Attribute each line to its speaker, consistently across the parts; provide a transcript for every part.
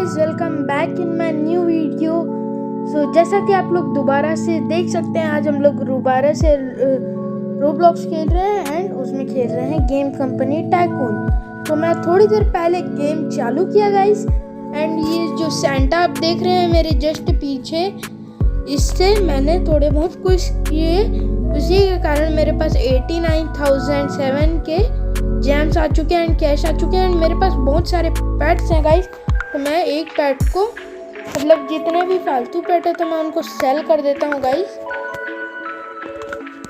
Speaker 1: Guys, welcome back in my new video. जैसा कि आप लोग दोबारा से देख सकते हैं, आज हम लोग दोबारा से रोब्लॉक्स खेल रहे हैं एंड उसमें खेल रहे हैं गेम कंपनी टाइकून। तो मैं थोड़ी देर पहले गेम चालू किया गाइस, एंड ये जो सेंटा आप देख रहे हैं मेरे जस्ट पीछे, इससे मैंने थोड़े बहुत कुछ किए। उसी के कारण मेरे पास 89,007 के जेम्स आ चुके हैं एंड कैश आ चुके हैं एंड मेरे पास बहुत सारे पेट्स हैं गाइस। तो मैं एक पेट को, मतलब जितने भी फालतू पेट है तो मैं उनको सेल कर देता हूँ गाइस।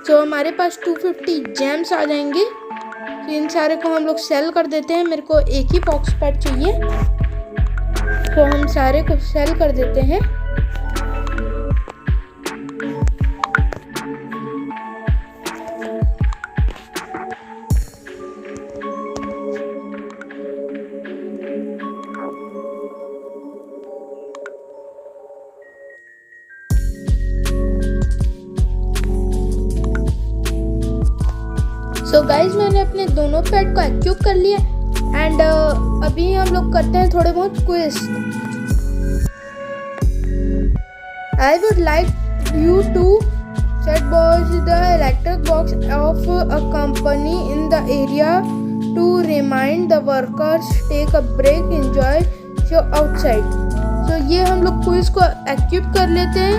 Speaker 1: तो हमारे पास 250 जेम्स आ जाएंगे। तो इन सारे को हम लोग सेल कर देते हैं। मेरे को एक ही बॉक्स पेट चाहिए, तो हम सारे को सेल कर देते हैं। गाइज मैंने अपने दोनों पेट को एक्यूब कर लिया एंड अभी हम लोग करते हैं थोड़े बहुत quiz. I would like you to set boys the electric box of a company in the area to remind the workers take a break enjoy show outside. तो ये हम लोग क्विज को एक्यूब कर लेते हैं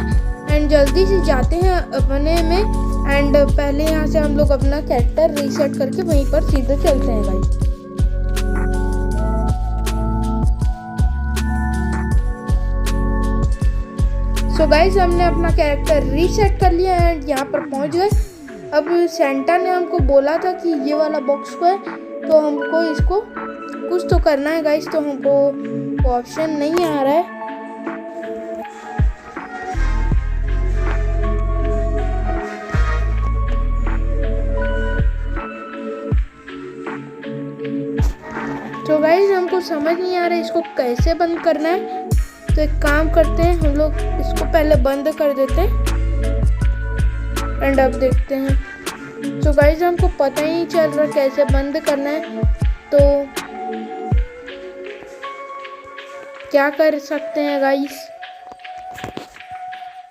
Speaker 1: एंड जल्दी से जाते हैं अपने में। एंड पहले यहाँ से हम लोग अपना कैरेक्टर रीसेट करके वहीं पर सीधे चलते हैं गाइस। सो गाइस हमने अपना कैरेक्टर रीसेट कर लिया एंड यहाँ पर पहुँच गए। अब सेंटा ने हमको बोला था कि ये वाला बॉक्स को है, तो हमको इसको कुछ तो करना है गाइस। तो हमको ऑप्शन नहीं आ रहा है। तो गाइस हमको समझ नहीं आ रहा है इसको कैसे बंद करना है। तो एक काम करते हैं, हम लोग इसको पहले बंद कर देते हैं एंड अब देखते हैं। तो गाइस हमको पता ही नहीं चल रहा कैसे बंद करना है, तो क्या कर सकते हैं गाइस।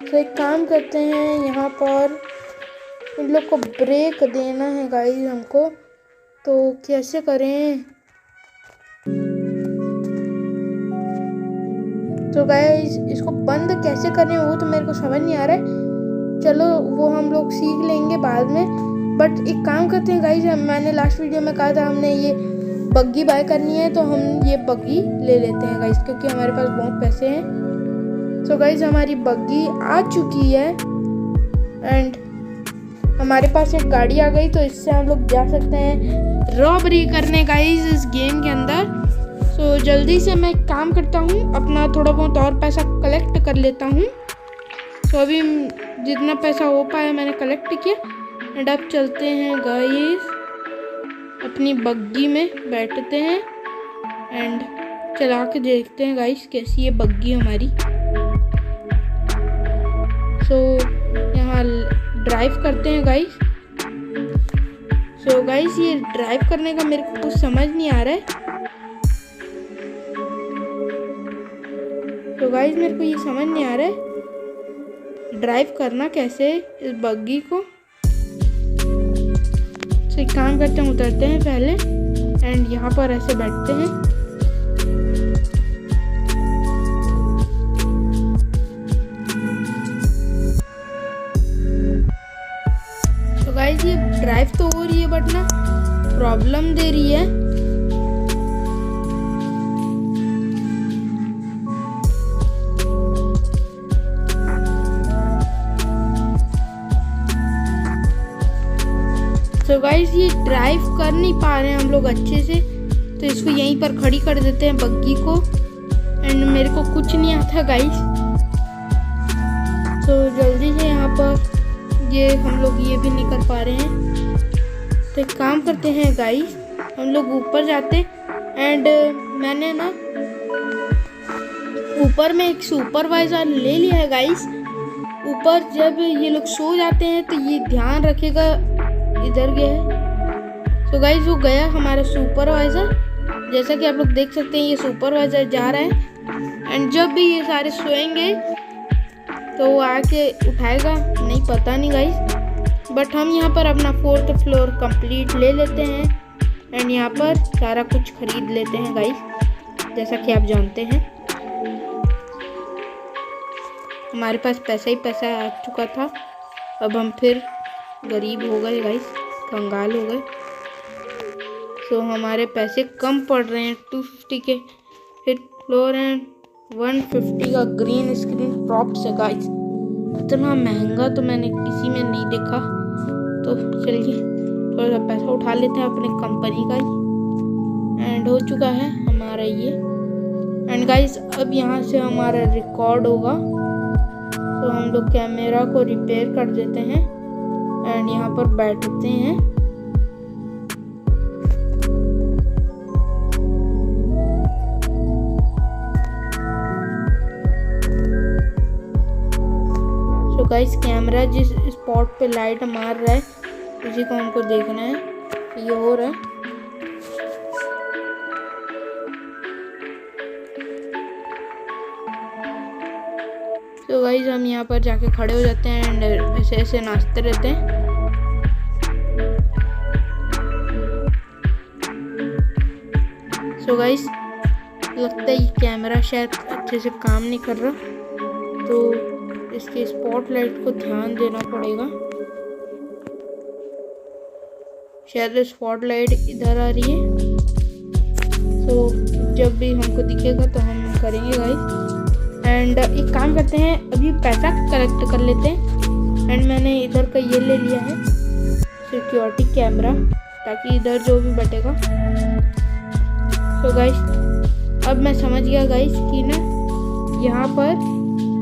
Speaker 1: तो एक काम करते हैं, यहाँ पर इन लोग को ब्रेक देना है गाइस हमको। तो कैसे करें। तो गाइस इसको बंद कैसे करें वो तो मेरे को समझ नहीं आ रहा है। चलो वो हम लोग सीख लेंगे बाद में। बट एक काम करते हैं गाइस, मैंने लास्ट वीडियो में कहा था हमने ये बग्गी बाय करनी है, तो हम ये बग्गी ले लेते हैं गाइस, क्योंकि हमारे पास बहुत पैसे हैं। तो गाइस हमारी बग्गी आ चुकी है एंड हमारे पास एक गाड़ी आ गई, तो इससे हम लोग जा सकते हैं रॉबरी करने गाइस इस गेम के अंदर। तो जल्दी से मैं काम करता हूँ, अपना थोड़ा बहुत और पैसा कलेक्ट कर लेता हूँ। तो अभी जितना पैसा हो पाया मैंने कलेक्ट किया एंड अब चलते हैं गाइस, अपनी बग्गी में बैठते हैं एंड चला के देखते हैं गाइस कैसी ये बग्गी हमारी। सो यहाँ ड्राइव करते हैं गाइस। सो गाइस ये ड्राइव करने का मेरे को कुछ समझ नहीं आ रहा है। तो गाइस मेरे को ये समझ नहीं आ रहा है ड्राइव करना कैसे इस बग्गी को। तो एक काम करते हैं, उतरते हैं पहले एंड यहाँ पर ऐसे बैठते हैं। तो गाइस ये ड्राइव तो हो रही है बट ना प्रॉब्लम दे रही है। तो गाइस ये ड्राइव कर नहीं पा रहे हैं हम लोग अच्छे से, तो इसको यहीं पर खड़ी कर देते हैं बग्गी को। एंड मेरे को कुछ नहीं आता गाइस, तो जल्दी से यहाँ पर ये हम लोग ये भी नहीं कर पा रहे हैं। तो एक काम करते हैं गाइस, हम लोग ऊपर जाते एंड मैंने ना ऊपर में एक सुपरवाइजर ले लिया है गाइस। ऊपर जब ये लोग सो जाते हैं तो ये ध्यान रखेगा इधर गया है। तो गाइस वो गया हमारा सुपरवाइजर। जैसा कि आप लोग देख सकते हैं ये सुपरवाइजर जा रहा है एंड जब भी ये सारे सोएंगे तो वो आके उठाएगा, नहीं पता नहीं गाइस। बट हम यहाँ पर अपना 4th फ्लोर कंप्लीट ले लेते हैं एंड यहाँ पर सारा कुछ खरीद लेते हैं गाइस, जैसा कि आप जानते हैं। हमारे पास पैसा ही पैसा आ चुका था, अब हम फिर गरीब हो गए गाइस, कंगाल हो गए। सो हमारे पैसे कम पड़ रहे हैं 250 के 5th फ्लोर एंड 150 का ग्रीन स्क्रीन प्रॉप्स है गाइस। इतना महंगा तो मैंने किसी में नहीं देखा। तो चलिए थोड़ा सा पैसा उठा लेते हैं अपने कंपनी का ही। एंड हो चुका है हमारा ये। एंड गाइस अब यहाँ से हमारा रिकॉर्ड होगा, तो हम लोग कैमरा को रिपेयर कर देते हैं एंड यहाँ पर बैठते हैं। सो गाइस कैमरा जिस स्पॉट पे लाइट मार रहा है उसी को हमको देखना है, ये हो रहा है। तो गाइस हम यहाँ पर जाके खड़े हो जाते हैं एंड ऐसे ऐसे नाचते रहते हैं। सो गाइस लगता है ये कैमरा शायद अच्छे से काम नहीं कर रहा, तो इसके स्पॉटलाइट को ध्यान देना पड़ेगा। शायद स्पॉटलाइट इधर आ रही है, तो जब भी हमको दिखेगा तो हम करेंगे गाइस। एंड एक काम करते हैं, अभी पैसा कलेक्ट कर लेते हैं। एंड मैंने इधर का ये ले लिया है सिक्योरिटी कैमरा, ताकि इधर जो भी बैठेगा। तो गाइस अब मैं समझ गया गाइस कि ना यहाँ पर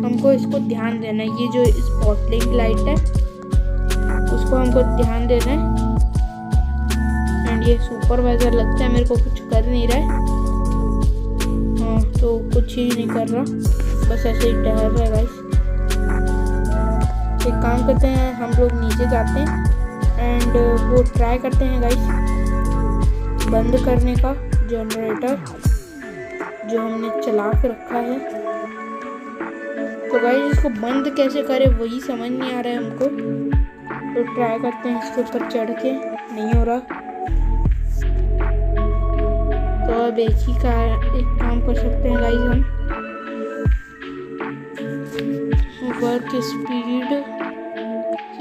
Speaker 1: हमको इसको ध्यान देना है, ये जो स्पॉटलिंग लाइट है उसको हमको ध्यान देना है। एंड ये सुपरवाइजर लगता है मेरे को कुछ कर नहीं रहा है, हाँ तो कुछ ही नहीं कर रहा, बस ऐसे ही टहल रहा है गाइस। एक काम करते हैं, हम लोग नीचे जाते हैं एंड वो ट्राई करते हैं गाइस बंद करने का जनरेटर जो हमने चला के रखा है। तो गाइस इसको बंद कैसे करें वही समझ नहीं आ रहा है हमको, तो ट्राई करते हैं इसके ऊपर चढ़ के, नहीं हो रहा। तो अब एक काम कर सकते हैं गाइस, हम वर्क स्पीड,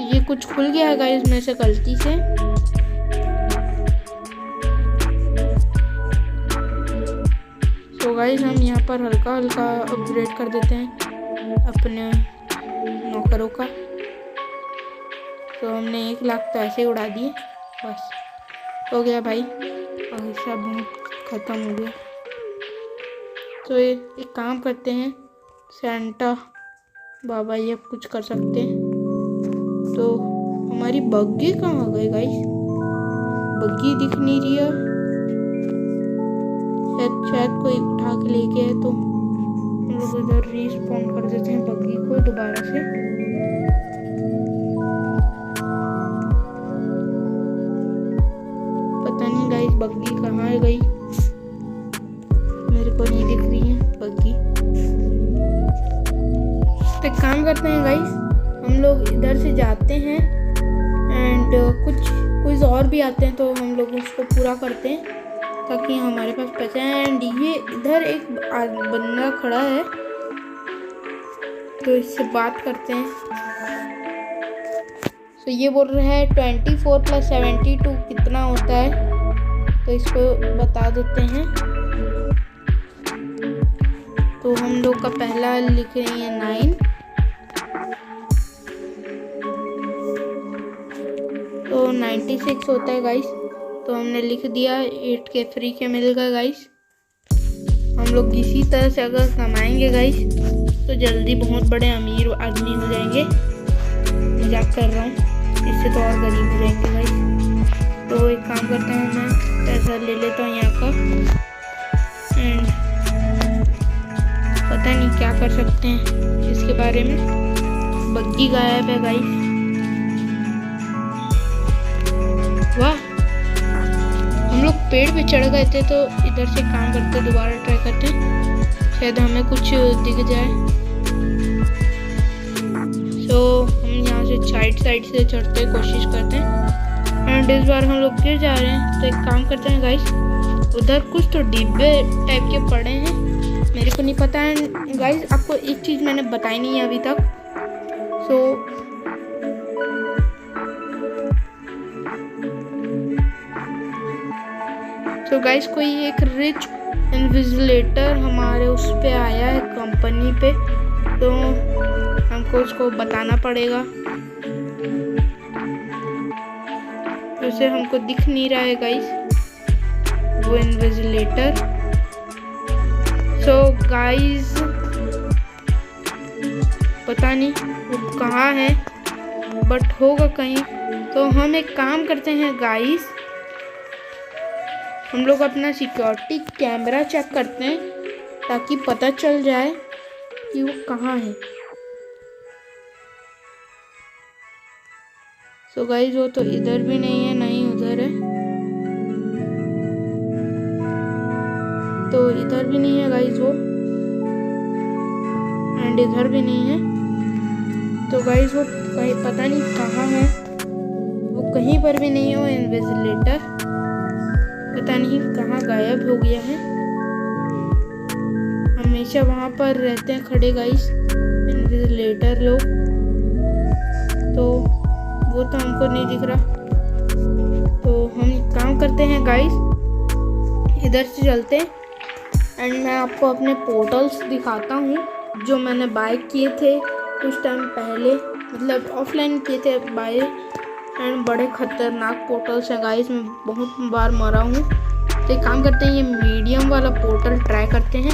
Speaker 1: ये कुछ खुल गया है गाइस मेरे से गलती से। तो गाइस हम यहाँ पर हल्का हल्का अपग्रेड कर देते हैं अपने नौकरों का। तो हमने 1 लाख तो ऐसे उड़ा दिए, बस हो गया भाई, पैसा बहुत ख़त्म हो गया। तो एक काम करते हैं, सेंटा बाबा ये कुछ कर सकते हैं। तो हमारी बग्गी कहाँ गई गाइस, बग्गी दिख नहीं रही है, शायद कोई उठा के लेके है, तो हम लोग इधर रीस्पॉन कर देते हैं बग्गी को दोबारा से। पता नहीं गाइस बग्गी कहाँ गई, मेरे को नहीं दिख रही है बग्गी। तो एक काम करते हैं गाइस, हम लोग इधर से जाते हैं एंड कुछ और भी आते हैं, तो हम लोग उसको पूरा करते हैं ताकि हमारे पास पैसा है। एंड ये इधर एक बंदा खड़ा है, तो इससे बात करते हैं। तो ये बोल रहा है 24 + 72 कितना होता है, तो इसको बता देते हैं। तो हम लोग का पहला लिख रही है 9, तो 96 होता है गाइस, तो हमने लिख दिया। 8 के फ्री के मिल गए गाइस। हम लोग इसी तरह से अगर कमाएंगे गाइस तो जल्दी बहुत बड़े अमीर आदमी हो जाएंगे। मजाक कर रहा हूँ, इससे तो और गरीब हो जाएंगे गाइस। तो एक काम करता हूँ, मैं पैसा ले लेता हूँ यहाँ का एंड पता नहीं क्या कर सकते हैं इसके बारे में। बग्गी गायब है गाइस, वाह हम लोग पेड़ पे चढ़ गए थे, तो इधर से काम करते दोबारा ट्राई करते हैं, शायद हमें कुछ दिख जाए। तो हम यहाँ से साइड से चढ़ते कोशिश करते हैं, एंड इस बार हम लोग गिर जा रहे हैं। तो एक काम करते हैं गाइस, उधर कुछ तो डिब्बे टाइप के पड़े हैं, मेरे को नहीं पता है गाइस। आपको एक चीज़ मैंने बताई नहीं है अभी तक। सो गाइस, कोई एक रिच इन्विजिलेटर हमारे उस पे आया है कंपनी पे, तो हमको उसको बताना पड़ेगा। उसे हमको दिख नहीं रहा है गाइस वो इन्विजिलेटर। सो गाइस, पता नहीं वो कहाँ है, बट होगा कहीं। तो हम एक काम करते हैं गाइस, हम लोग अपना सिक्योरिटी कैमरा चेक करते हैं ताकि पता चल जाए कि वो कहाँ है। सो गाइस, वो तो इधर भी नहीं है, ना ही उधर है। तो इधर भी नहीं है गाइस वो, एंड इधर भी नहीं है। तो गाइस, वो कहीं पता नहीं कहाँ है, वो कहीं पर भी नहीं है। वो इन्विजिलेटर पता नहीं कहाँ गायब हो गया है। हमेशा वहाँ पर रहते हैं खड़े गाइस इन्विजिलेटर लोग, तो वो तो हमको नहीं दिख रहा। तो हम काम करते हैं गाइस, इधर से चलते हैं, एंड मैं आपको अपने पोर्टल्स दिखाता हूँ जो मैंने बाय किए थे कुछ टाइम पहले, मतलब ऑफलाइन किए थे बाय। एंड बड़े खतरनाक पोर्टल्स हैं गाइस, मैं बहुत बार मरा हूँ। तो एक काम करते हैं, ये मीडियम वाला पोर्टल ट्राई करते हैं,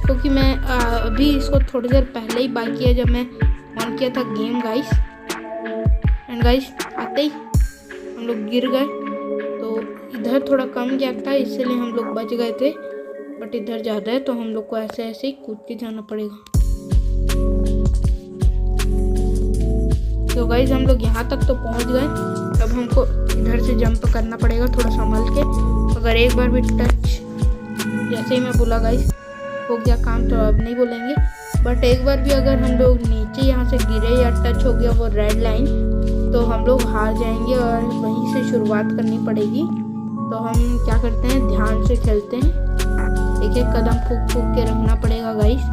Speaker 1: क्योंकि मैं अभी इसको थोड़ी देर पहले ही बाय किया जब मैं ऑन किया था गेम गाइस। एंड गाइस, आते ही हम लोग गिर गए। तो इधर थोड़ा कम गैप था, इसलिए हम लोग बच गए थे, बट इधर ज़्यादा है, तो हम लोग को ऐसे ऐसे ही कूद के जाना पड़ेगा। तो गाइस, हम लोग यहाँ तक तो पहुँच गए। अब हमको इधर से जंप करना पड़ेगा थोड़ा संभल के। अगर एक बार भी टच, जैसे ही मैं बोला गाइस हो गया काम, तो अब नहीं बोलेंगे, बट एक बार भी अगर हम लोग नीचे यहाँ से गिरे या टच हो गया वो रेड लाइन, तो हम लोग हार जाएंगे और वहीं से शुरुआत करनी पड़ेगी। तो हम क्या करते हैं, ध्यान से खेलते हैं, एक एक कदम फूक फूक के रखना पड़ेगा गाइस।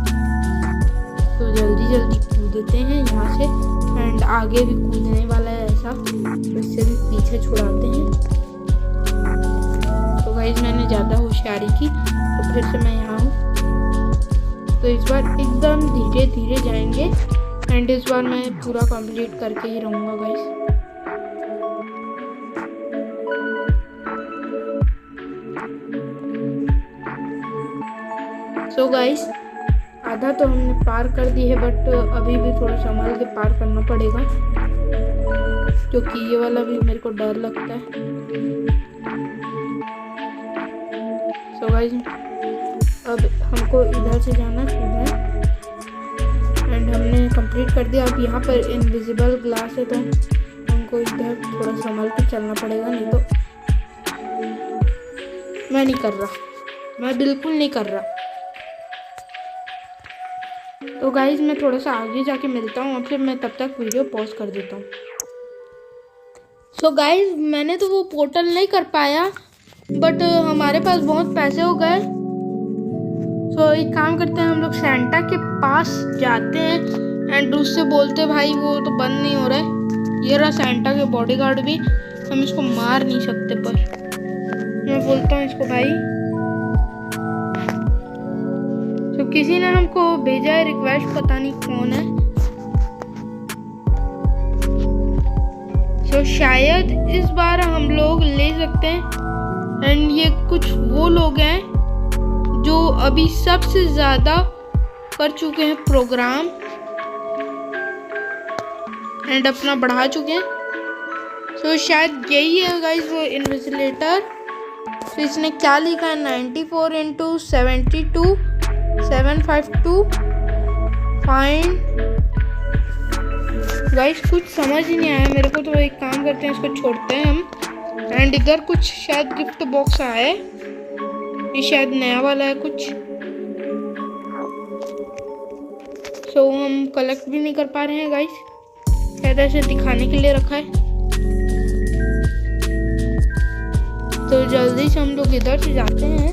Speaker 1: तो जल्दी जल्दी कूदते हैं यहाँ से, एंड आगे भी कूदने वाला है ऐसा, उससे भी पीछे छुड़ाते हैं। तो गाइस, मैंने ज़्यादा होशियारी की, तो फिर से मैं यहाँ हूँ। तो इस बार एकदम धीरे धीरे जाएंगे, एंड इस बार मैं पूरा कंप्लीट करके ही रहूँगा गाइस। सो गाइस, आधा तो हमने पार कर दी है, बट अभी भी थोड़ा संभाल के पार करना पड़ेगा, क्योंकि ये वाला भी मेरे को डर लगता है। सो गाइस, अब हमको इधर से जाना है, एंड हमने कंप्लीट कर दिया। अब यहाँ पर इनविजिबल ग्लास है, तो हमको इधर थोड़ा संभाल के चलना पड़ेगा, नहीं तो मैं नहीं कर रहा, मैं बिल्कुल नहीं कर रहा। तो गाइज, मैं थोड़ा सा आगे जाके मिलता हूँ, और फिर मैं तब तक वीडियो पॉज कर देता हूँ। सो गाइज, मैंने तो वो पोर्टल नहीं कर पाया, बट हमारे पास बहुत पैसे हो गए। सो एक काम करते हैं, हम लोग सेंटा के पास जाते हैं, एंड उससे बोलते भाई वो तो बंद नहीं हो रहा है। ये रहा सेंटा के बॉडीगार्ड भी, हम इसको मार नहीं सकते, पर मैं बोलता हूँ इसको भाई। तो किसी ने हमको भेजा है रिक्वेस्ट, पता नहीं कौन है। तो शायद इस बार हम लोग ले सकते हैं, एंड ये कुछ वो लोग हैं जो अभी सबसे ज़्यादा कर चुके हैं प्रोग्राम, एंड अपना बढ़ा चुके हैं। तो शायद यही है गाइस वो इन्विजिलेटर। तो इसने क्या लिखा है, 94 × 72 752 फाइन। गाइस, कुछ समझ ही नहीं आया मेरे को, तो एक काम करते हैं, इसको छोड़ते हैं हम, एंड इधर कुछ शायद गिफ्ट बॉक्स आया है, ये शायद नया वाला है कुछ। सो हम कलेक्ट भी नहीं कर पा रहे हैं गाइस, शायद ऐसे दिखाने के लिए रखा है। तो जल्दी से हम लोग इधर से जाते हैं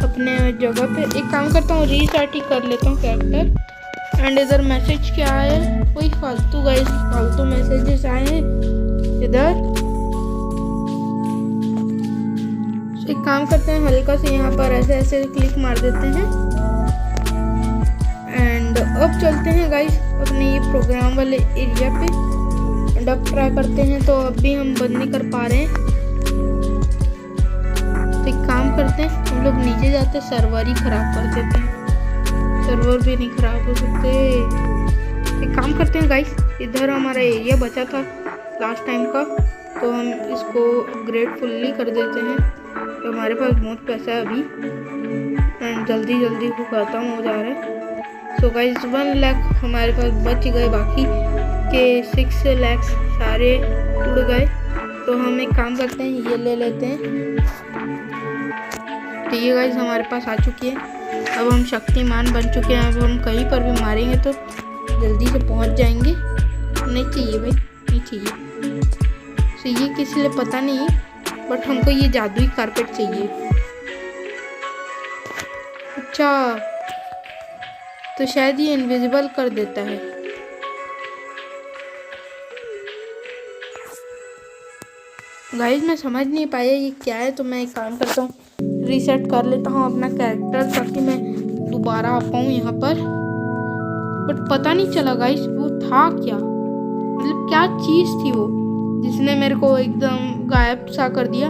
Speaker 1: अपने जगह पे। एक काम करता हूँ, रीस्टार्ट ही कर लेता हूँ कैरेक्टर। एंड इधर मैसेज क्या है, कोई फालतू गाइस फालतू मैसेजेस आए हैं इधर। एक काम करते हैं, हल्का से यहाँ पर ऐसे ऐसे क्लिक मार देते हैं। एंड अब चलते हैं गाइस अपने ये प्रोग्राम वाले एरिया पे। एंड अब ट्राई करते हैं, तो अब भी हम बंद नहीं कर पा रहे हैं। तो एक काम करते हैं, हम लोग नीचे जाते, सर्वर ही खराब कर देते हैं। सर्वर भी नहीं खराब हो सकते। एक काम करते हैं गाइस, इधर हमारा एरिया बचा था लास्ट टाइम का, तो हम इसको अपग्रेड फुल्ली कर देते हैं। तो हमारे पास बहुत पैसा है अभी, एंड जल्दी जल्दी वो खत्म हो जा रहा है। सो गाइस 1 लाख हमारे पास बच गए, बाकी के 6 लाख सारे उड़ गए। तो हम एक काम करते हैं, ये ले लेते हैं। तो ये गाइस हमारे पास आ चुकी है। अब हम शक्तिमान बन चुके हैं। अब हम कहीं पर भी मारेंगे तो जल्दी से पहुंच जाएंगे। नहीं चाहिए भाई, नहीं चाहिए। तो ये किसी लिए पता नहीं, बट हमको ये जादुई कारपेट चाहिए। अच्छा, तो शायद ये इनविजिबल कर देता है। गाइस मैं समझ नहीं पाया ये क्या है, तो मैं एक काम करता हूँ, रीसेट कर लेता हूँ अपना कैरेक्टर ताकि मैं दोबारा आ पाऊँ यहाँ पर। बट पता नहीं चला गाइस वो था क्या, मतलब क्या चीज़ थी वो जिसने मेरे को एकदम गायब सा कर दिया।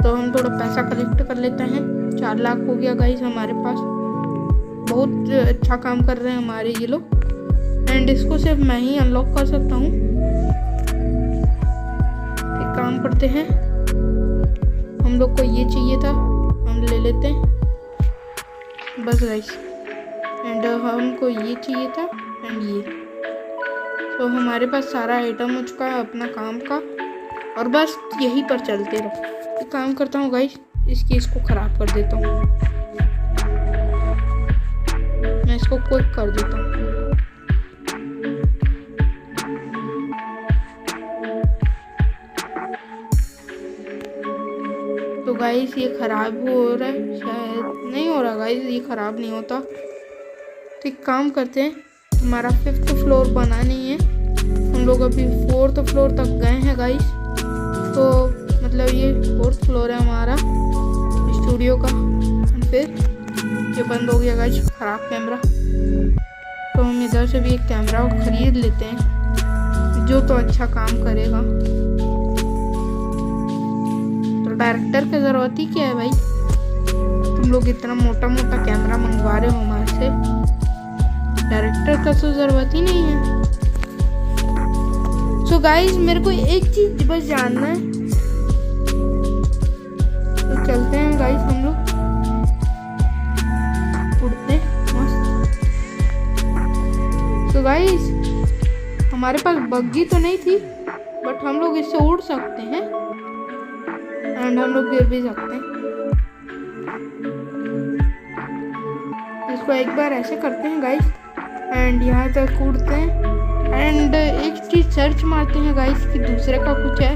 Speaker 1: तो हम थोड़ा पैसा कलेक्ट कर लेते हैं। 4 लाख हो गया गाइस हमारे पास। बहुत अच्छा काम कर रहे हैं हमारे ये लोग। एंड इसको सिर्फ मैं ही अनलॉक कर सकता हूँ। एक काम करते हैं, हम लोग को ये चाहिए था, हम ले लेते हैं बस गाइस। एंड हमको ये चाहिए था एंड ये। तो हमारे पास सारा आइटम हो चुका है अपना काम का, और बस यहीं पर चलते रहो। एक काम करता हूँ गाइस, इसकी इसको ख़राब कर देता हूँ। मैं इसको क्विक कर देता हूँ। तो गाइस ये ख़राब हो रहा है, शायद नहीं हो रहा गाइस, ये ख़राब नहीं होता। तो एक काम करते हैं, हमारा 5th फ्लोर बना नहीं है, हम लोग अभी 4th फ्लोर तक गए हैं गाइस। तो मतलब ये 4th फ्लोर है हमारा स्टूडियो का। फिर ये बंद हो गया गाइस, ख़राब कैमरा। तो हम इधर से भी एक कैमरा खरीद लेते हैं जो तो अच्छा काम करेगा। तो डायरेक्टर की ज़रूरत ही क्या है भाई, तुम लोग इतना मोटा मोटा कैमरा मंगवा रहे हो हमारे से, डायरेक्टर का तो ज़रूरत ही नहीं है। सो गाइस मेरे को एक चीज़ बस जानना है, तो चलते हैं गाइस हम लोग उड़ते मस्त। तो गाइस हमारे पास बग्गी तो नहीं थी, बट हम लोग इससे उड़ सकते हैं एंड हम लोग गिर भी सकते हैं। इसको एक बार ऐसे करते हैं गाइस एंड यहाँ तक उड़ते हैं। एंड एक चीज़ सर्च मारते हैं गाइस कि दूसरे का कुछ है।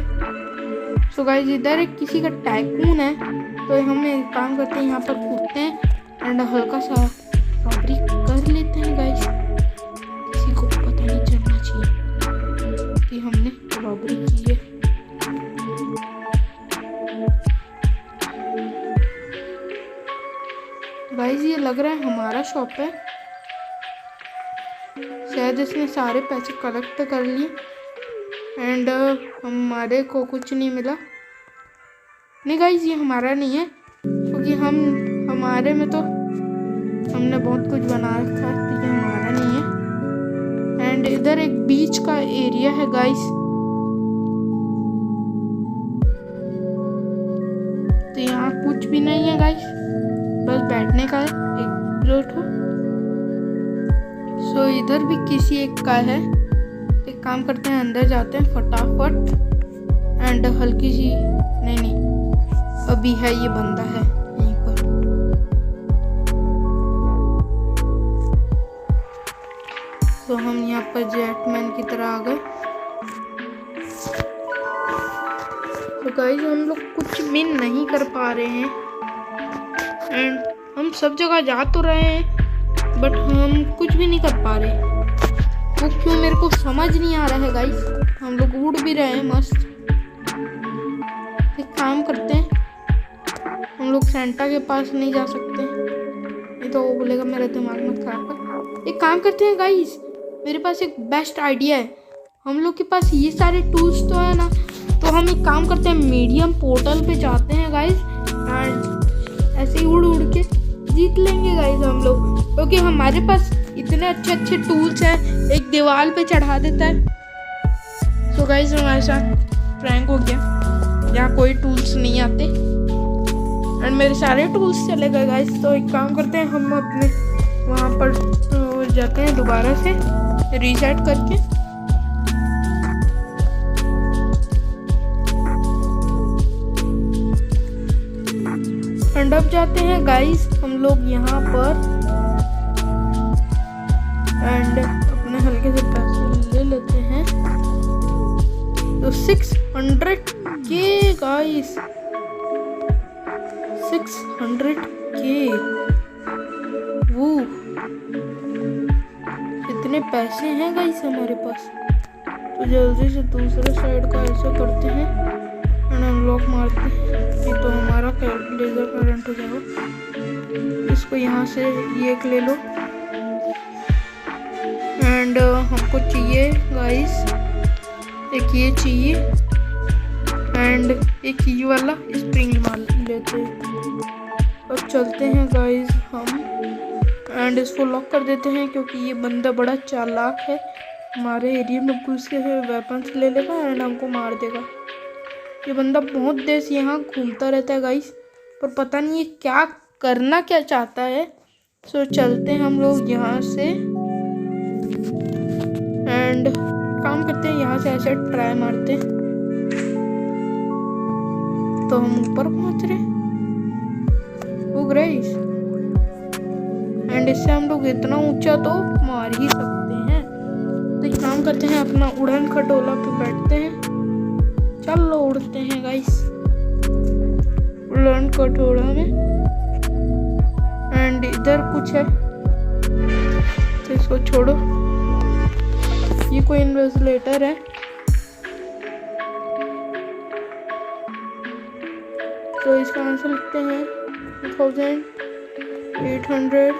Speaker 1: सो गाइस इधर एक किसी का टाइकून है, तो हम एक काम करते हैं, यहाँ पर कूदते हैं एंड हल्का सा रॉबरी कर लेते हैं गाइस। किसी को पता नहीं चलना चाहिए कि हमने रॉबरी की है। गाइस ये लग रहा है हमारा शॉप है, शायद इसने सारे पैसे कलेक्ट कर लिए एंड हमारे को कुछ नहीं मिला। नहीं गाइस ये हमारा नहीं है, क्योंकि हमारे में तो हमने बहुत कुछ बना रखा है, तो ये हमारा नहीं है। एंड इधर एक बीच का एरिया है गाइस, तो यहाँ कुछ भी नहीं है गाइस, बस बैठने का है एक प्लेट हो। सो तो इधर भी किसी एक का है। एक काम करते हैं, अंदर जाते हैं फटाफट। एंड हल्की सी नहीं अभी है, ये बंदा है यहीं पर। तो हम यहाँ पर जेटमैन की तरह आ गए। तो गाइस हम लोग कुछ भी नहीं कर पा रहे हैं। एंड हम सब जगह जा तो रहे हैं बट हम कुछ भी नहीं कर पा रहे। वो क्यों मेरे को समझ नहीं आ रहा है गाइस। हम लोग उड़ भी रहे हैं मस्त। एक काम करते हैं, हम लोग सेंटा के पास नहीं जा सकते, नहीं तो वो बोलेगा मेरा दिमाग मत खराब कर। एक काम करते हैं गाइस, मेरे पास एक बेस्ट आइडिया है। हम लोग के पास ये सारे टूल्स तो है ना, तो हम एक काम करते हैं, मीडियम पोर्टल पे जाते हैं गाइस एंड ऐसे ही उड़ उड़ के जीत लेंगे गाइस हम लोग, क्योंकि हमारे पास इतने अच्छे अच्छे टूल्स हैं। एक दीवार पे चढ़ा देता है। तो गाइस हमारे साथ प्रैंक हो गया, यहाँ कोई टूल्स नहीं आते एंड मेरे सारे टूल्स चले गए गाइस। तो एक काम करते हैं, हम अपने वहाँ पर जाते हैं दोबारा से रीसेट करके। एंड अब जाते हैं गाइस हम लोग यहाँ पर एंड अपने हल्के से पैसे ले लेते हैं। तो 600K गाइस, 600K। वो इतने पैसे हैं गाइस हमारे पास। तो जल्दी से दूसरे साइड का ऐसे करते हैं एंड अनलॉक मारते हैं। ये तो हमारा लेजर करंट हो जाएगा। इसको यहाँ से ये एक ले लो एंड हमको चाहिए गाइस एक ये चाहिए एंड एक ये वाला स्प्रिंग मार लेते हैं। अब चलते हैं गाइस हम एंड इसको लॉक कर देते हैं, क्योंकि ये बंदा बड़ा चालाक है। हमारे एरिया में घुस के वेपन्स ले लेगा एंड हमको मार देगा। ये बंदा बहुत देर से यहाँ घूमता रहता है गाइस, पर पता नहीं ये क्या करना क्या चाहता है। सो चलते हैं हम लोग यहाँ से एंड काम करते हैं, यहाँ से ऐसे ट्राई मारते हैं। तो हम ऊपर पहुँच रहे वो गाइस एंड इससे हम लोग इतना ऊंचा तो मार ही सकते हैं। तो एक काम करते हैं, अपना उड़न खटोला पे बैठते हैं। चलो उड़ते हैं गाइस उड़न खटोला में। एंड इधर कुछ है तो इसको छोड़ो, ये कोई इन्वेस्टिलेटर है। तो इसका आंसर लिखते हैं 2800।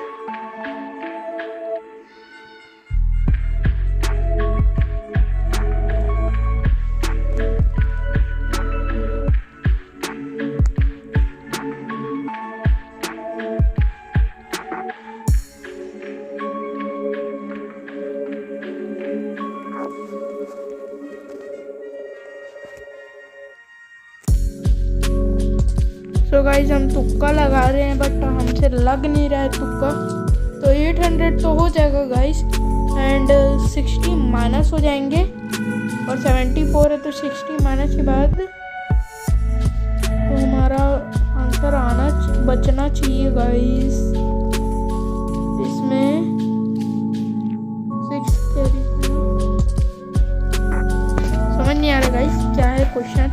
Speaker 1: तो गाइस हम तुक्का लगा रहे हैं बट हमसे लग नहीं रहा है तुक्का। तो 800 तो हो जाएगा गाइस एंड 60 माइनस हो जाएंगे और 74 है, तो 60 माइनस के बाद तो हमारा आंसर बचना चाहिए गाइस। इसमें 6 समझ नहीं आ रहा गाइस क्या है क्वेश्चन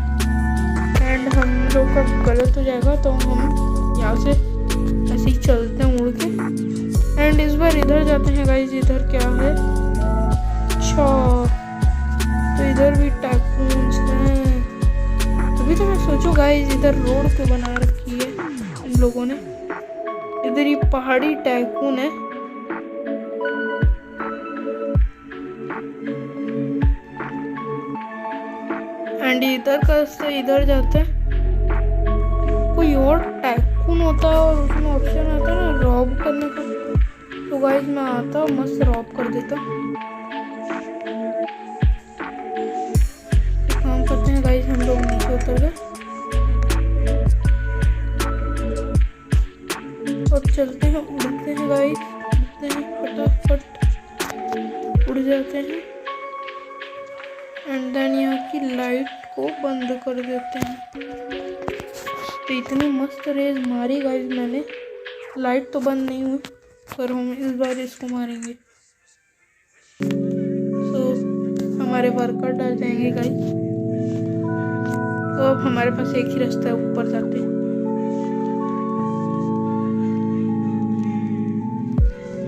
Speaker 1: एंड हम लोग का गलत हो जाएगा। तो हम यहाँ से ऐसे ही चलते हैं उड़ के एंड इस बार इधर जाते हैं गाइस। इधर क्या है? अच्छा तो इधर भी टाइकून्स हैं। तभी तो मैं सोचूं गाइस इधर रोड पे बना रखी है इन लोगों ने। इधर ये पहाड़ी टाइकून है। एंड इधर का से इधर जाते हैं। कोई और टाइकून होता है और उसमें ऑप्शन आता है ना रॉब करने का। तो गाइस मैं आता मस्त रॉब कर देता। काम करते हैं गाइस हम लोग नीचे उतर गए और चलते हैं उड़ते हैं गाइस, उड़ते हैं फटाफट जाते हैं एंड देन यहाँ की लाइट को बंद कर देते हैं। तो इतनी मस्त रेज मारी गाइस मैंने, लाइट तो बंद नहीं हुई पर हम इस बार इसको मारेंगे। तो हमारे वर्कर डर जाएंगे गाइस। तो अब हमारे पास एक ही रास्ता है ऊपर जाते हैं।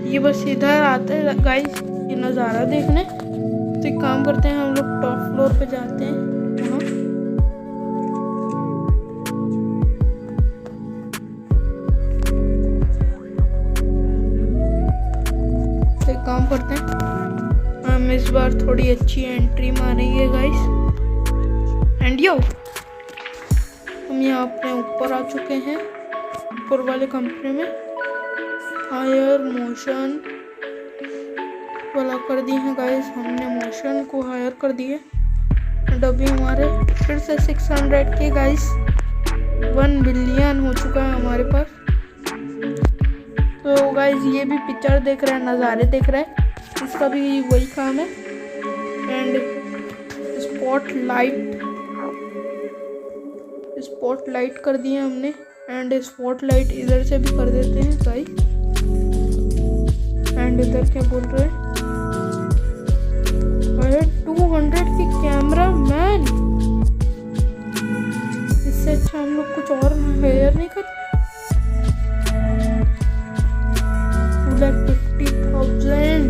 Speaker 1: ये बस इधर आते हैं गाइस ये नज़ारा देखने। तो एक काम करते हैं, हम लोग टॉप फ्लोर पे जाते हैं। यहाँ तो एक काम करते हैं, हम इस बार थोड़ी अच्छी एंट्री मारेंगे गाइस। एंड यो हम यहाँ अपने ऊपर आ चुके हैं, ऊपर वाले कमरे में। हायर मोशन वाला कर दिए हैं गाइस, हमने मोशन को हायर कर दिए। एंड अभी हमारे फिर से 600 के गाइस 1 बिलियन हो चुका है हमारे पास। तो गाइस ये भी पिक्चर देख रहा है, नज़ारे देख रहा है, इसका भी वही काम है। एंड स्पॉट लाइट कर दिए हमने। एंड स्पॉट लाइट इधर से भी कर देते हैं गाइस। एंड इधर क्या बोल रहे हैं, 200 की कैमरा मैन। इससे अच्छा हम लोग कुछ और हायर नहीं कर। 250,000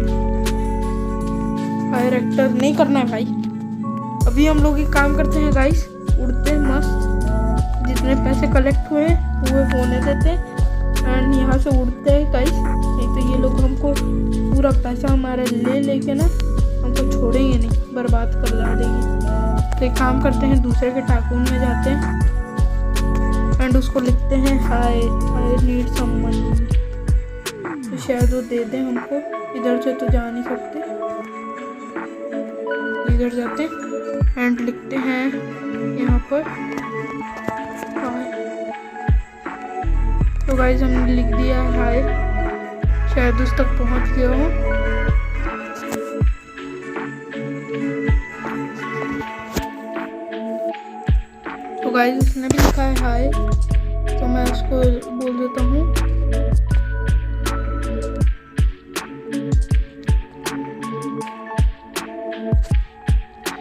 Speaker 1: हायर एक्टर नहीं करना है भाई। अभी हम लोग एक काम करते हैं गाइस, उड़ते मस्त, जितने पैसे कलेक्ट हुए वो होने देते एंड यहाँ से उड़ते हैं गाइस। नहीं तो ये लोग हमको पूरा पैसा हमारा लेके ना हमको छोड़ेंगे नहीं, बर्बाद कर देंगे। तो एक काम करते हैं, दूसरे के टाकून में जाते हैं एंड उसको लिखते हैं हाय नीड सम मनी। तो शायद वो दे दें हमको। इधर से तो जा नहीं सकते, इधर जाते हैं एंड लिखते हैं यहाँ पर हाय। तो गाइस हमने लिख दिया हाय, शायद उस तक पहुँच गया हूँ। तो गाइस उसने भी लिखा है हाय, तो मैं उसको बोल देता हूँ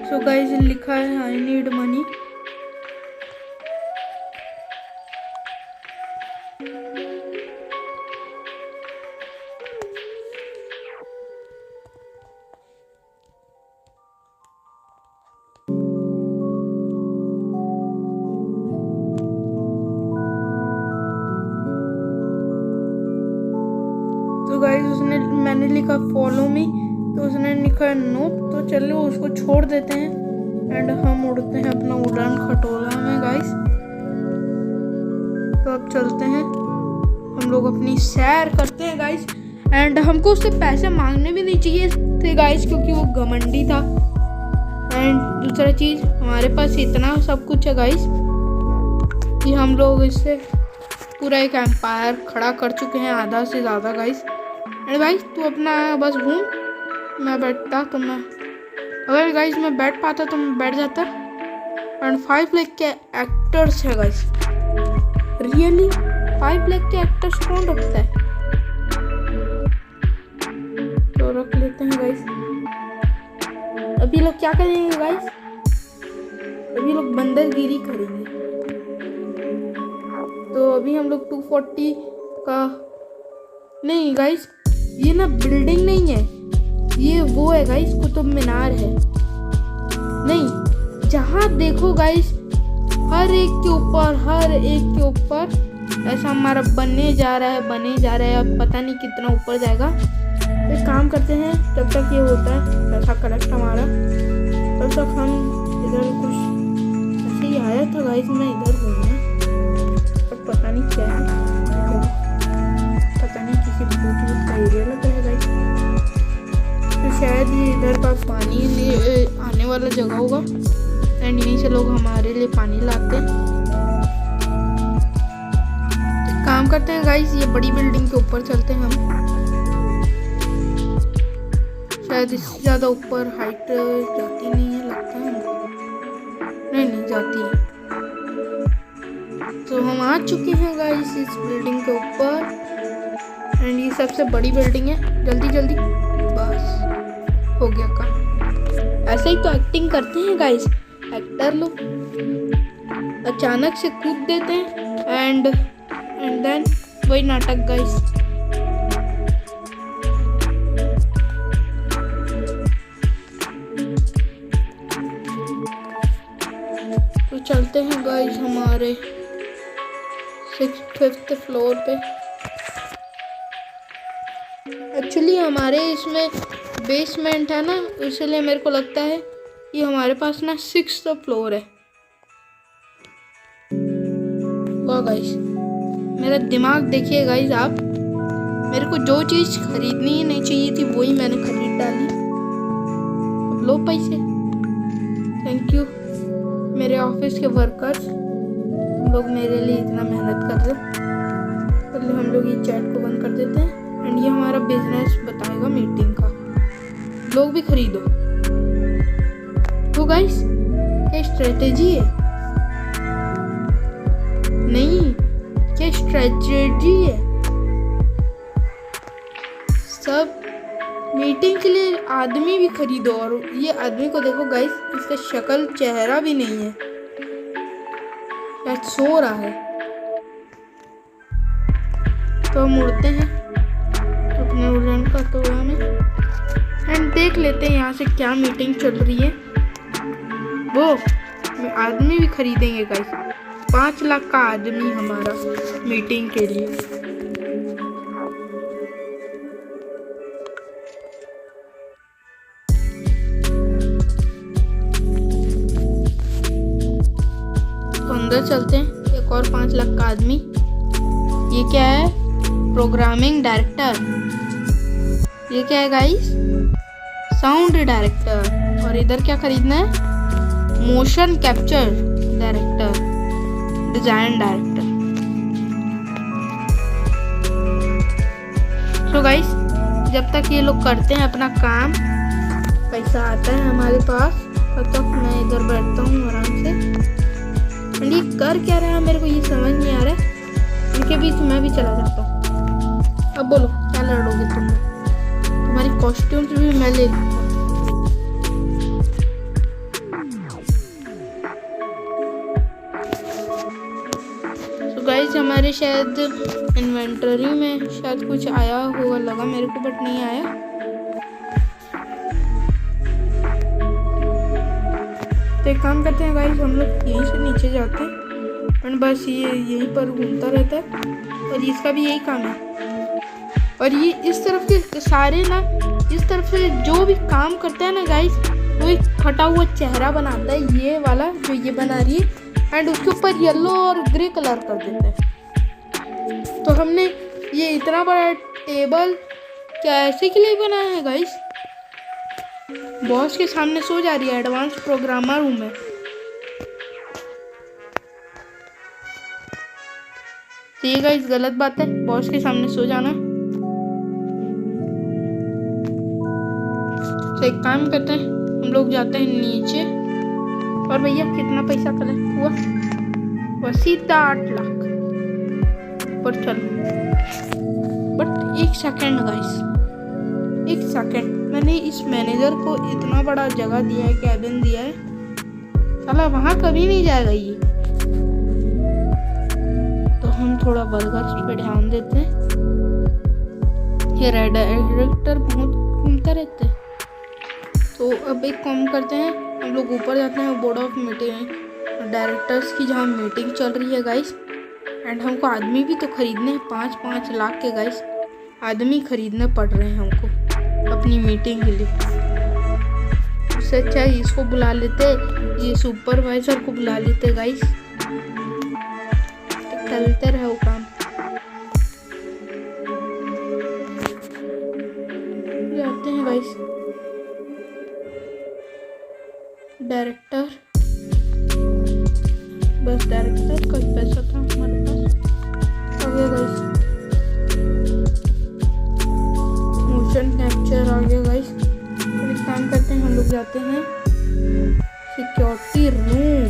Speaker 1: सो गाइस लिखा है आई नीड मनी। तो गाइस उसने, मैंने लिखा फॉलो मी, तो उसने लिखा नो। तो चलो उसको छोड़ देते हैं एंड हम उड़ते हैं अपना उड़ान खटोला में गाइस। तो अब चलते हैं, हम लोग अपनी सैर करते हैं गाइस। एंड हमको उससे पैसे मांगने भी नहीं चाहिए थे गाइस, क्योंकि वो घमंडी था। एंड दूसरा चीज़, हमारे पास इतना सब कुछ है गाइस कि हम लोग इससे पूरा एक एम्पायर खड़ा कर चुके हैं, आधा से ज़्यादा गाइस। एंड गाइस तू अपना बस घूम, मैं बैठता तो मैं, अगर गाइस मैं बैठ पाता तो मैं बैठ जाता। एंड 5 लाख के एक्टर्स है गाइस, रियली 5 लाख के एक्टर्स कौन रखता है? तो रख लेते हैं गाइस। अभी लोग क्या करेंगे गाइस, अभी लोग बंदरगिरी करेंगे। तो अभी हम लोग 240 का नहीं गाइस, ये ना बिल्डिंग नहीं है, ये वो है गाइस कुतुब मीनार है। नहीं, जहाँ देखो गाइस हर एक के ऊपर ऐसा हमारा बने जा रहा है। अब पता नहीं कितना ऊपर जाएगा। तो एक काम करते हैं, जब तक ये होता है पैसा कलेक्ट हमारा, तब तक हम इधर कुछ ऐसे ही आया था गाइस, मैं इधर घूमने, पर पता नहीं क्या है, पता नहीं किसी भूत का एरिया लगा है गाइस। तो शायद ये इधर का पानी आने वाला जगह होगा एंड यहीं से लोग हमारे लिए पानी लाते हैं। तो काम करते हैं गाइस, ये बड़ी बिल्डिंग के ऊपर चलते हैं हम। शायद इससे ज़्यादा ऊपर हाइट जाती नहीं है, लगता है हमको। नहीं जाती है। तो हम आ चुके हैं गाइस इस बिल्डिंग के ऊपर एंड ये सबसे बड़ी बिल्डिंग है। जल्दी जल्दी, बस हो गया काम। ऐसे ही तो एक्टिंग करते हैं गाइस एक्टर लोग, अचानक से कूद देते हैं एंड देन वही नाटक गाइस। तो चलते हैं गाइस हमारे 5th फ्लोर पे। एक्चुअली हमारे इसमें बेसमेंट है ना, इसलिए मेरे को लगता है कि हमारे पास ना 6th फ्लोर है। वाह गाइस, मेरा दिमाग देखिए गाइस आप। मेरे को जो चीज़ खरीदनी ही नहीं चाहिए थी वही मैंने खरीद डाली। अब लो पैसे, थैंक यू मेरे ऑफिस के वर्कर्स, तुम लोग मेरे लिए इतना मेहनत कर रहे हो। पहले हम लोग ये चैट को बंद कर देते हैं एंड ये हमारा बिजनेस बताएगा मीटिंग का। लोग भी खरीदो। तो गाइस क्या स्ट्रेटेजी है? नहीं, क्या स्ट्रेटेजी है? सब मीटिंग के लिए आदमी भी खरीदो। और ये आदमी को देखो गाइस, इसका शक्ल चेहरा भी नहीं है, शायद सो रहा है। तो हम उड़ते हैं अपने उड़न का टोला में एंड देख लेते हैं यहाँ से क्या मीटिंग चल रही है। वो आदमी भी खरीदेंगे गाइस, 5 लाख का आदमी हमारा मीटिंग के लिए। अंदर चलते हैं। एक और 5 लाख का आदमी। ये क्या है? Programming director. ये क्या है गाइस? Sound director. और इधर क्या खरीदना है? Motion capture director, design director. तो गाइस जब तक ये लोग करते हैं अपना काम, पैसा आता है हमारे पास, तब तक मैं इधर बैठता हूँ आराम से। ये कर क्या रहा है मेरे को ये समझ नहीं आ रहा है। इनके बीच मैं भी चला जाता हूँ। अब बोलो क्या लड़ोगे तुम लोग? तुम्हारी कॉस्ट्यूम्स भी मैं ले लूँगा। तो गाइस हमारे शायद इन्वेंटरी में शायद कुछ आया होगा, लगा मेरे को, बट नहीं आया। तो एक काम करते हैं गाइस, हम लोग यहीं से नीचे जाते हैं एंड बस ये यहीं पर घूमता रहता है और इसका भी यही काम है। और ये इस तरफ के सारे ना, इस तरफ से जो भी काम करता है ना गाइस, वो एक फटा हुआ चेहरा बनाता है, ये वाला जो ये बना रही है, एंड उसके ऊपर येलो और ग्रे कलर कर देता है। तो हमने ये इतना बड़ा टेबल कैसे के लिए बनाया है गाइस? बॉस के सामने सो जा रही है, एडवांस प्रोग्रामर हूं मैं। तो ये गाइस गलत बात है, बॉस के सामने सो जाना। तो एक काम करते हैं, हम लोग जाते हैं नीचे। और भैया कितना पैसा कलेक्ट हुआ? बस सीधा 8 लाख। पर चलो, बट एक सेकेंड गाइस, एक सेकेंड, मैंने इस मैनेजर को इतना बड़ा जगह दिया है, कैबिन दिया है, साला वहाँ कभी नहीं जाएगा ये। तो हम थोड़ा बर्गर्स पे ध्यान देते हैं। ये डायरेक्टर बहुत घूमता रहते हैं। तो अब एक काम करते हैं, हम लोग ऊपर जाते हैं बोर्ड ऑफ मीटिंग डायरेक्टर्स की, जहाँ मीटिंग चल रही है गाइस। एंड हमको आदमी भी तो खरीदने हैं, 5-5 लाख के गाइस आदमी खरीदने पड़ रहे हैं हमको अपनी मीटिंग के लिए। उससे अच्छा इसको बुला लेते, ये सुपरवाइजर को बुला लेते गाइस, चलते रहो काम। जाते हैं गाइस। डायरेक्टर, बस डायरेक्टर का पैसा था हमारे पास। आ गया गाइस, मोशन कैप्चर आ गया गाइस। जाते हैं सिक्योरिटी रूम।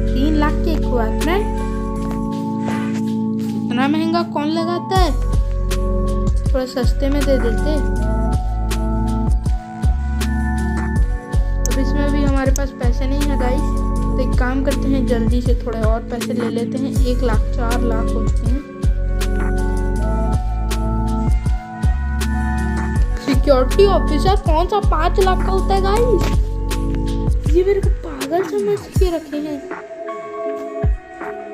Speaker 1: 3 लाख के इक्विपमेंट, इतना महंगा कौन लगाता है, थोड़ा सस्ते में दे देते। अब इसमें भी हमारे पास पैसे नहीं है गाइस, तो एक काम करते हैं जल्दी से थोड़े और पैसे ले लेते हैं। 1 लाख 4 लाख हो चुके हैं। सिक्योरिटी ऑफिसर कौन सा 5 लाख का होता है गाइस, ये मेरे को पागल समझ के रखे हैं।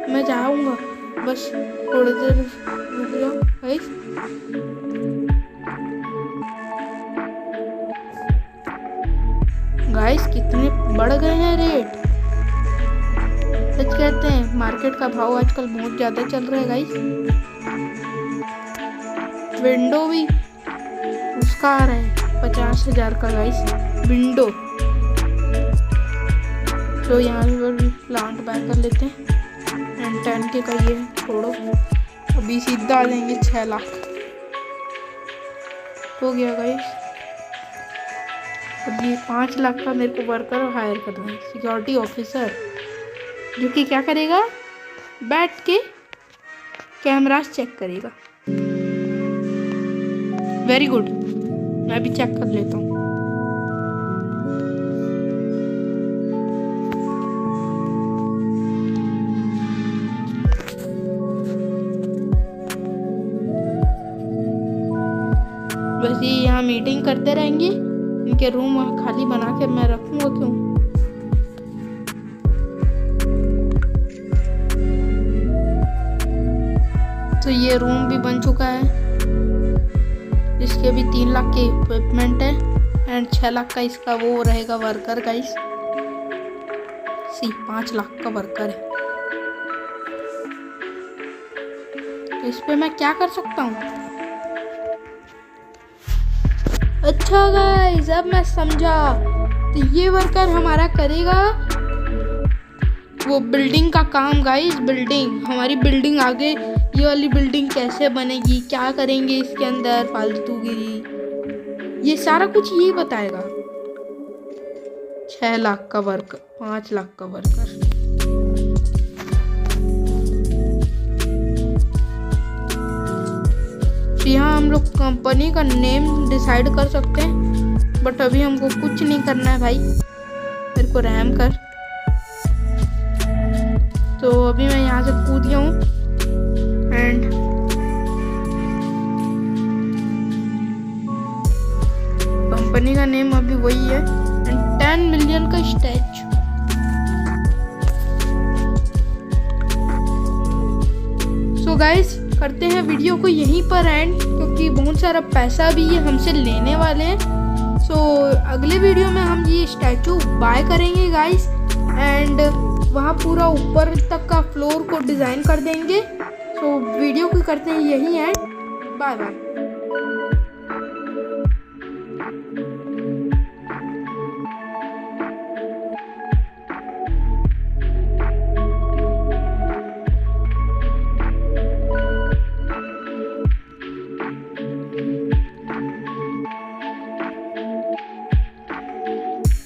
Speaker 1: मैं जाऊंगा, बस थोड़ी देर रुक जाओ गाइस। गाइस कितने बढ़ गए हैं रेट, सच कहते हैं मार्केट का भाव आजकल बहुत ज़्यादा चल रहा है गाइस। विंडो भी उसका आ रहा है 50,000 का गाइस विंडो। तो यहाँ पर भी प्लांट बाय कर लेते हैं। एंड 10K का ये छोड़ो, अभी सीधा लेंगे 6 लाख। हो गया गाइस। अब ये 5 लाख का मेरे को वर्कर हायर करना है, सिक्योरिटी ऑफिसर, जो कि क्या करेगा, बैठ के कैमरास चेक करेगा। वेरी गुड, मैं भी चेक कर लेता हूँ। बस ये यहाँ मीटिंग करते रहेंगे, इनके रूम वहाँ खाली बना के मैं रखूँगा क्यों। तो ये रूम भी बन चुका है, इसके भी 3 लाख के इक्विपमेंट है एंड 6 लाख का इसका वो रहेगा वर्कर गाइस। 5 लाख का वर्कर है, तो इस पे मैं क्या कर सकता हूँ। अच्छा गाइस, अब मैं समझा। तो ये वर्कर हमारा करेगा वो बिल्डिंग का काम गाइस। बिल्डिंग, हमारी बिल्डिंग आगे, ये वाली बिल्डिंग कैसे बनेगी, क्या करेंगे इसके अंदर फालतूगिरी, ये सारा कुछ यही बताएगा। 6 लाख का वर्कर, 5 लाख का वर्कर। यहाँ हम लोग कंपनी का नेम डिसाइड कर सकते हैं, बट अभी हमको कुछ नहीं करना है भाई, मेरे को रहम कर। तो अभी मैं यहाँ से कूद गया हूँ एंड कंपनी का नेम अभी वही है एंड 10 मिलियन का स्टैचू। सो गाइस, करते हैं वीडियो को यहीं पर एंड, क्योंकि बहुत सारा पैसा भी ये हमसे लेने वाले हैं। सो अगले वीडियो में हम ये स्टैचू बाय करेंगे गाइस एंड वहाँ पूरा ऊपर तक का फ्लोर को डिज़ाइन कर देंगे। सो वीडियो को करते हैं यहीं एंड, बाय बाय।